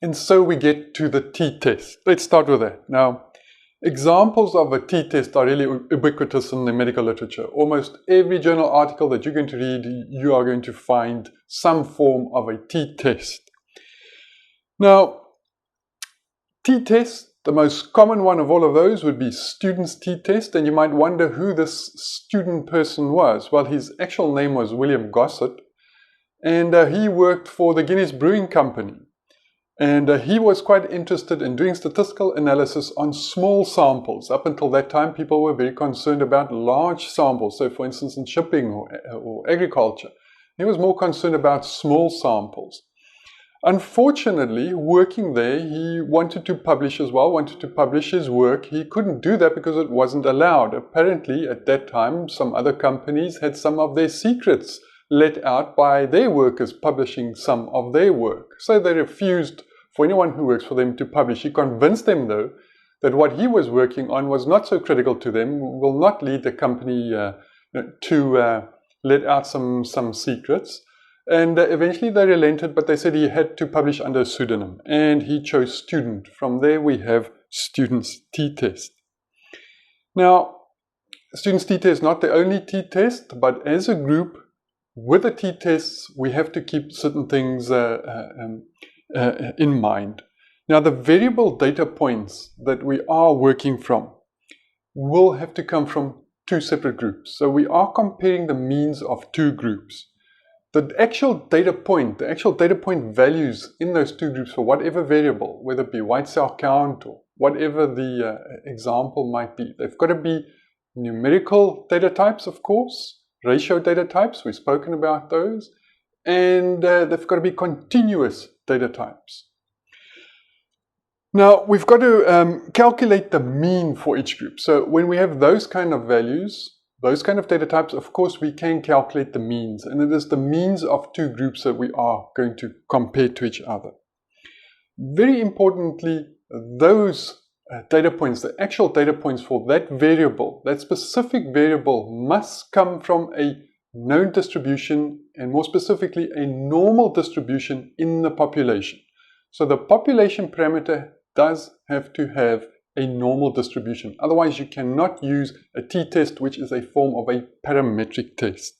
And so we get to the t-test. Let's start with that. Now, examples of a t-test are really ubiquitous in the medical literature. Almost every journal article that you're going to read, you are going to find some form of a t-test. Now, t-test, the most common one of all of those would be student's t-test, and you might wonder who this student person was. Well, his actual name was William Gossett, and he worked for the Guinness Brewing Company. And he was quite interested in doing statistical analysis on small samples. Up until that time, people were very concerned about large samples. So, for instance, in shipping or agriculture, he was more concerned about small samples. Unfortunately, working there, he wanted to publish as well, wanted to publish his work. He couldn't do that because it wasn't allowed. Apparently, at that time, some other companies had some of their secrets let out by their workers publishing some of their work. So they refused for anyone who works for them to publish. He convinced them, though, that what he was working on was not so critical to them, will not lead the company to let out some secrets. And eventually they relented, but they said he had to publish under a pseudonym. And he chose student. From there we have student's t-test. Now, student's t-test is not the only t-test, but as a group, with the t-tests, we have to keep certain things in mind. Now, the variable data points that we are working from will have to come from two separate groups. So we are comparing the means of two groups. The actual data point values in those two groups for whatever variable, whether it be white cell count or whatever the example might be, they've got to be numerical data types, of course, ratio data types, we've spoken about those, and they've got to be continuous data types. Now, we've got to calculate the mean for each group. So when we have those kind of values, those kind of data types, of course, we can calculate the means, and it is the means of two groups that we are going to compare to each other. Very importantly, those data points, the actual data points for that variable, that specific variable, must come from a known distribution, and more specifically, a normal distribution in the population. So the population parameter does have to have a normal distribution. Otherwise, you cannot use a t-test, which is a form of a parametric test.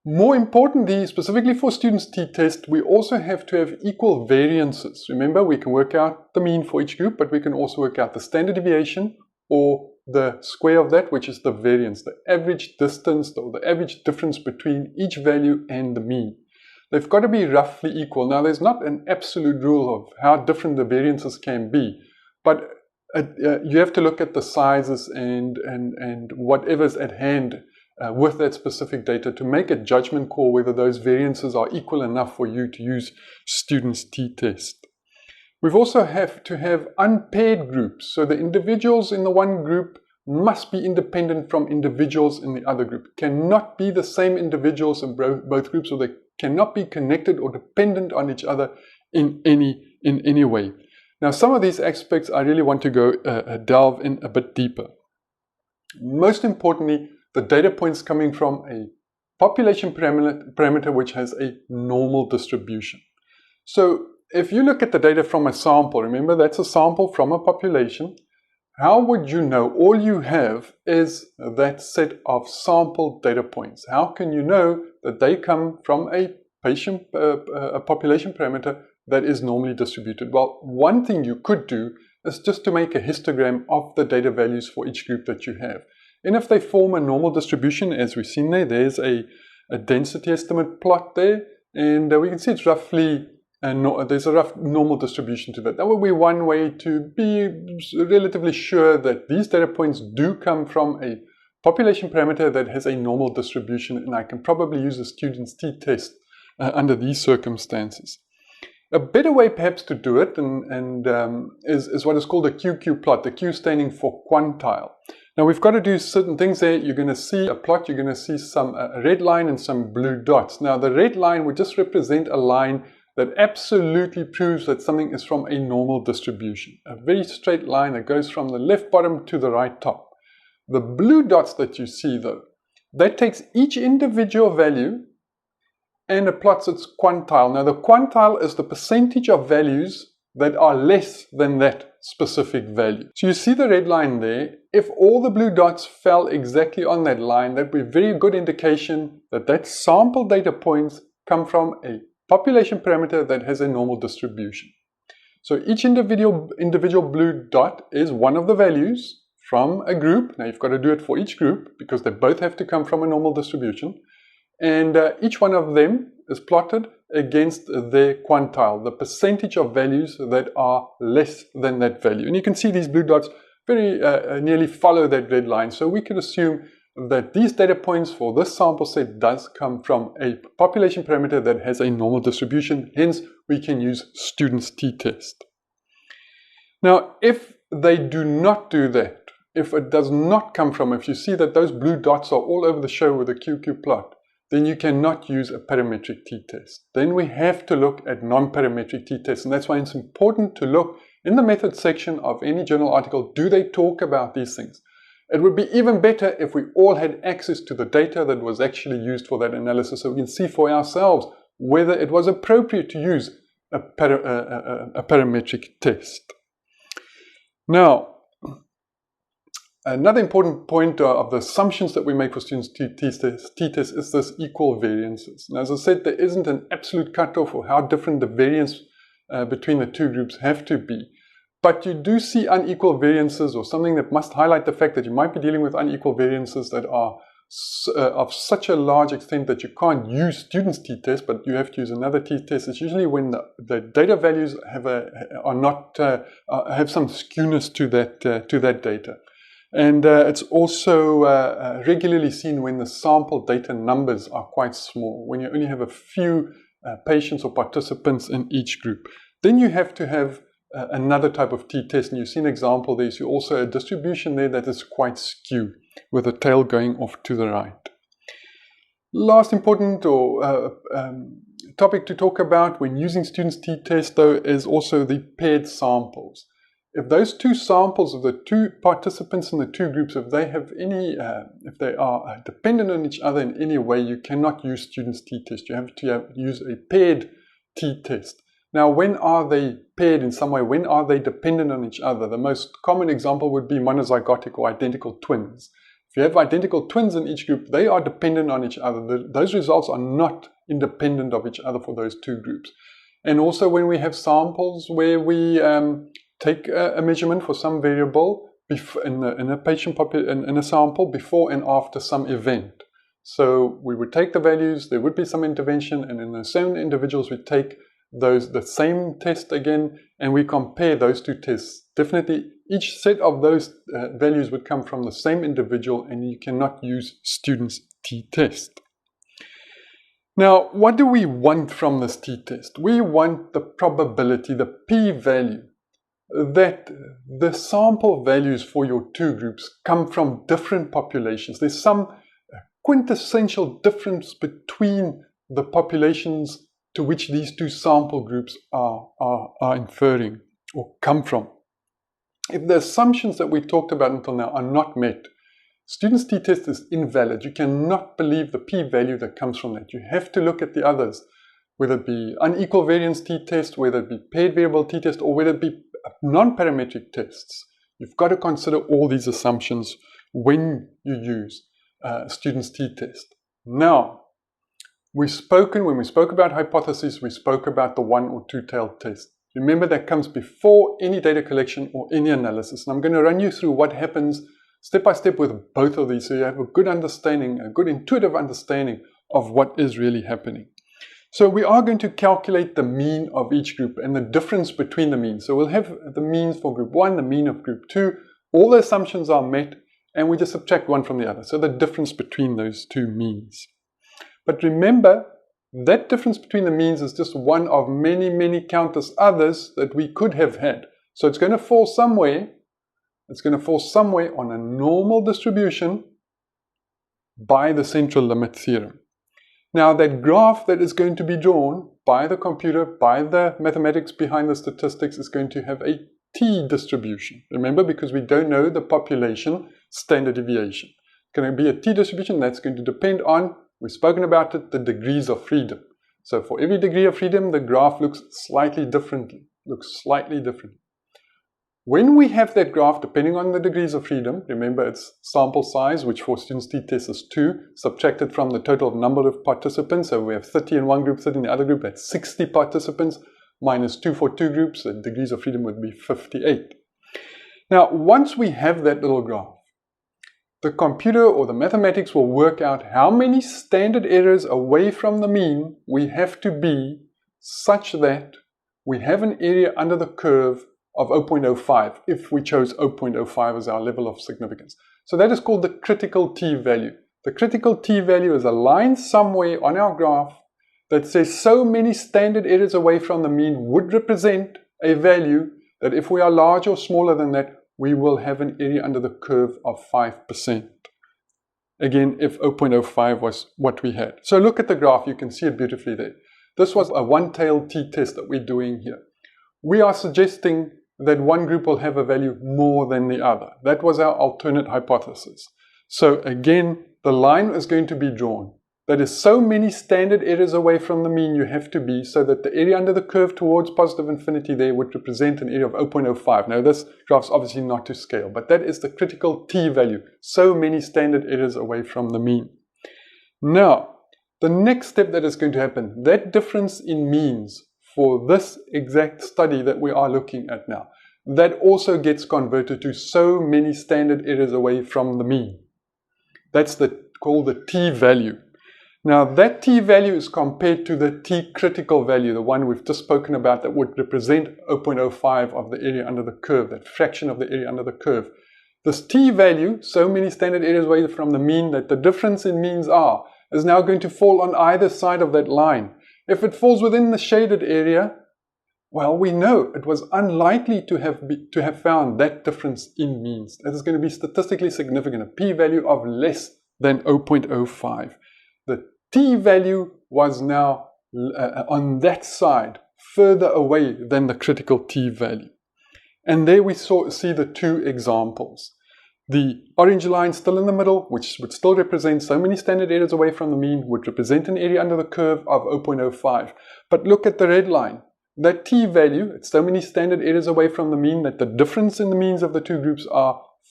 More importantly, specifically for students' t-test, we also have to have equal variances. Remember, we can work out the mean for each group, but we can also work out the standard deviation or the square of that, which is the variance, the average distance or the average difference between each value and the mean. They've got to be roughly equal. Now, there's not an absolute rule of how different the variances can be, but you have to look at the sizes and whatever's at hand with that specific data to make a judgment call whether those variances are equal enough for you to use students' t-test. We've also have to have unpaired groups. So the individuals in the one group must be independent from individuals in the other group. Cannot be the same individuals in both groups, or they cannot be connected or dependent on each other in any way. Now, some of these aspects I really want to go delve in a bit deeper. Most importantly, the data points coming from a population parameter which has a normal distribution. So if you look at the data from a sample, remember that's a sample from a population, how would you know? All you have is that set of sample data points. How can you know that they come from a population parameter that is normally distributed? Well, one thing you could do is just to make a histogram of the data values for each group that you have. And if they form a normal distribution, as we've seen there, there's a density estimate plot there, and we can see it's roughly, there's a rough normal distribution to that. That would be one way to be relatively sure that these data points do come from a population parameter that has a normal distribution, and I can probably use a student's t-test under these circumstances. A better way perhaps to do it is what is called a QQ plot, the Q standing for quantile. Now we've got to do certain things there. You're going to see a plot, you're going to see some red line and some blue dots. Now the red line would just represent a line that absolutely proves that something is from a normal distribution. A very straight line that goes from the left bottom to the right top. The blue dots that you see though, that takes each individual value and it plots its quantile. Now the quantile is the percentage of values that are less than that specific value. So you see the red line there. If all the blue dots fell exactly on that line, that would be a very good indication that that sample data points come from a population parameter that has a normal distribution. So each individual blue dot is one of the values from a group. Now you've got to do it for each group because they both have to come from a normal distribution. And each one of them is plotted against their quantile, the percentage of values that are less than that value. And you can see these blue dots very nearly follow that red line. So we can assume that these data points for this sample set does come from a population parameter that has a normal distribution. Hence, we can use student's t-test. Now, if they do not do that, if it does not come from, if you see that those blue dots are all over the show with a QQ plot, then you cannot use a parametric t-test. Then we have to look at non-parametric t-tests, and that's why it's important to look in the methods section of any journal article. Do they talk about these things? It would be even better if we all had access to the data that was actually used for that analysis, so we can see for ourselves whether it was appropriate to use a parametric test. Now, another important point of the assumptions that we make for students' t-test is this equal variances. Now, as I said, there isn't an absolute cutoff for how different the variance between the two groups have to be. But you do see unequal variances, or something that must highlight the fact that you might be dealing with unequal variances that are of such a large extent that you can't use students' t-test, but you have to use another t-test. It's usually when the data values have some skewness to that data. And it's also regularly seen when the sample data numbers are quite small, when you only have a few patients or participants in each group. Then you have to have another type of t-test, and you see an example there. You see also a distribution there that is quite skewed, with the tail going off to the right. Last important topic to talk about when using students' t-test, though, is also the paired samples. If those two samples of the two participants in the two groups, if they have if they are dependent on each other in any way, you cannot use students' t-test. You have to use a paired t-test. Now, when are they paired in some way? When are they dependent on each other? The most common example would be monozygotic or identical twins. If you have identical twins in each group, they are dependent on each other. Those results are not independent of each other for those two groups. And also when we have samples where we take a measurement for some variable in a sample before and after some event. So we would take the values, there would be some intervention, and in the same individuals we take the same test again, and we compare those two tests. Definitely each set of those values would come from the same individual, and you cannot use students' t-test. Now, what do we want from this t-test? We want the probability, the p-value, that the sample values for your two groups come from different populations. There's some quintessential difference between the populations to which these two sample groups are inferring or come from. If the assumptions that we talked about until now are not met, students' t-test is invalid. You cannot believe the p-value that comes from that. You have to look at the others, whether it be unequal variance t-test, whether it be paired variable t-test, or whether it be non-parametric tests. You've got to consider all these assumptions when you use students' t-test. Now, when we spoke about hypotheses, we spoke about the one or two-tailed test. Remember, that comes before any data collection or any analysis. And I'm going to run you through what happens step by step with both of these, so you have a good understanding, a good intuitive understanding of what is really happening. So we are going to calculate the mean of each group and the difference between the means. So we'll have the means for group 1, the mean of group 2. All the assumptions are met, and we just subtract one from the other. So the difference between those two means. But remember, that difference between the means is just one of many, many countless others that we could have had. So it's going to fall somewhere. It's going to fall somewhere on a normal distribution by the central limit theorem. Now, that graph that is going to be drawn by the computer, by the mathematics behind the statistics, is going to have a t distribution. Remember, because we don't know the population standard deviation. It's going to be a t distribution that's going to depend on, we've spoken about it, the degrees of freedom. So for every degree of freedom, the graph looks slightly different. When we have that graph, depending on the degrees of freedom, remember it's sample size, which for students t-test is 2, subtracted from the total number of participants. So we have 30 in one group, 30 in the other group, that's 60 participants, minus 2 for two groups, the degrees of freedom would be 58. Now, once we have that little graph, the computer or the mathematics will work out how many standard errors away from the mean we have to be such that we have an area under the curve of 0.05 if we chose 0.05 as our level of significance. So that is called the critical t-value. The critical t-value is a line somewhere on our graph that says so many standard errors away from the mean would represent a value that if we are larger or smaller than that, we will have an area under the curve of 5%. Again, if 0.05 was what we had. So look at the graph, you can see it beautifully there. This was a one-tailed t-test that we're doing here. We are suggesting that one group will have a value more than the other. That was our alternate hypothesis. So again, the line is going to be drawn. That is so many standard errors away from the mean you have to be so that the area under the curve towards positive infinity there would represent an area of 0.05. Now this graph's obviously not to scale, but that is the critical t-value. So many standard errors away from the mean. Now, the next step that is going to happen, that difference in means for this exact study that we are looking at now, that also gets converted to so many standard errors away from the mean. That's called the t-value. Now that t-value is compared to the t-critical value, the one we've just spoken about that would represent 0.05 of the area under the curve, that fraction of the area under the curve. This t-value, so many standard errors away from the mean that the difference in means are, is now going to fall on either side of that line. If it falls within the shaded area, well, we know it was unlikely to have found that difference in means. That is going to be statistically significant, a p-value of less than 0.05. The t-value was now on that side, further away than the critical t-value. And there we see the two examples. The orange line still in the middle, which would still represent so many standard errors away from the mean, would represent an area under the curve of 0.05. But look at the red line. That t-value, it's so many standard errors away from the mean that the difference in the means of the two groups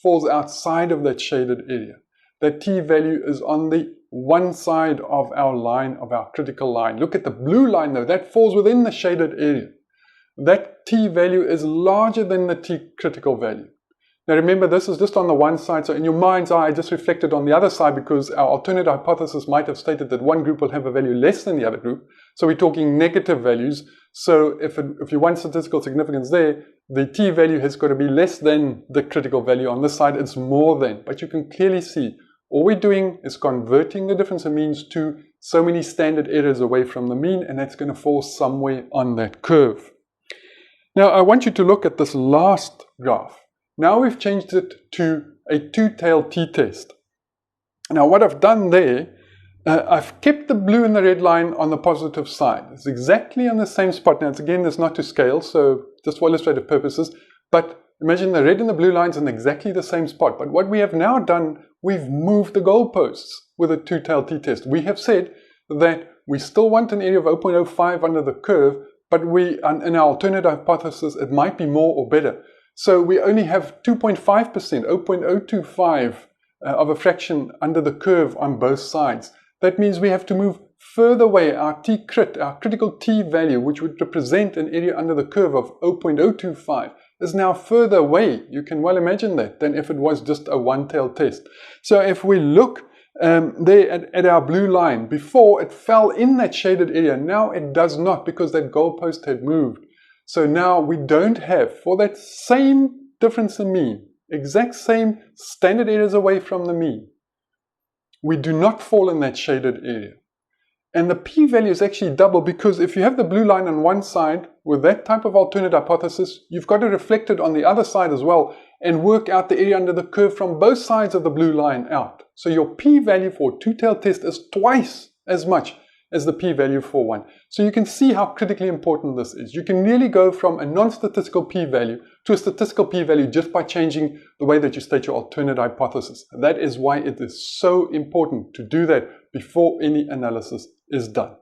falls outside of that shaded area. That t-value is on the one side of our line, of our critical line. Look at the blue line though, that falls within the shaded area. That t-value is larger than the t-critical value. Now remember, this is just on the one side, so in your mind's eye, I just reflected on the other side because our alternate hypothesis might have stated that one group will have a value less than the other group. So we're talking negative values. So if you want statistical significance there, the t-value has got to be less than the critical value. On this side, it's more than. But you can clearly see, all we're doing is converting the difference in means to so many standard errors away from the mean, and that's going to fall somewhere on that curve. Now I want you to look at this last graph. Now we've changed it to a two-tailed t-test. Now what I've done there, I've kept the blue and the red line on the positive side. It's exactly on the same spot. Now it's not to scale, so just for illustrative purposes, but imagine the red and the blue lines in exactly the same spot. But what we have now done, we've moved the goalposts with a two-tailed t-test. We have said that we still want an area of 0.05 under the curve, but in our alternate hypothesis, it might be more or better. So we only have 2.5%, 0.025 of a fraction under the curve on both sides. That means we have to move further away. Our t-crit, our critical t-value, which would represent an area under the curve of 0.025, is now further away, you can well imagine that, than if it was just a one-tailed test. So if we look there at our blue line, before it fell in that shaded area, now it does not because that goalpost had moved. So now we don't have, for that same difference in mean, exact same standard errors away from the mean, we do not fall in that shaded area. And the p-value is actually double because if you have the blue line on one side with that type of alternate hypothesis, you've got to reflect it on the other side as well and work out the area under the curve from both sides of the blue line out. So your p-value for a two-tailed test is twice as much as the p-value for one. So you can see how critically important this is. You can really go from a non-statistical p-value to a statistical p-value just by changing the way that you state your alternate hypothesis. That is why it is so important to do that before any analysis is done.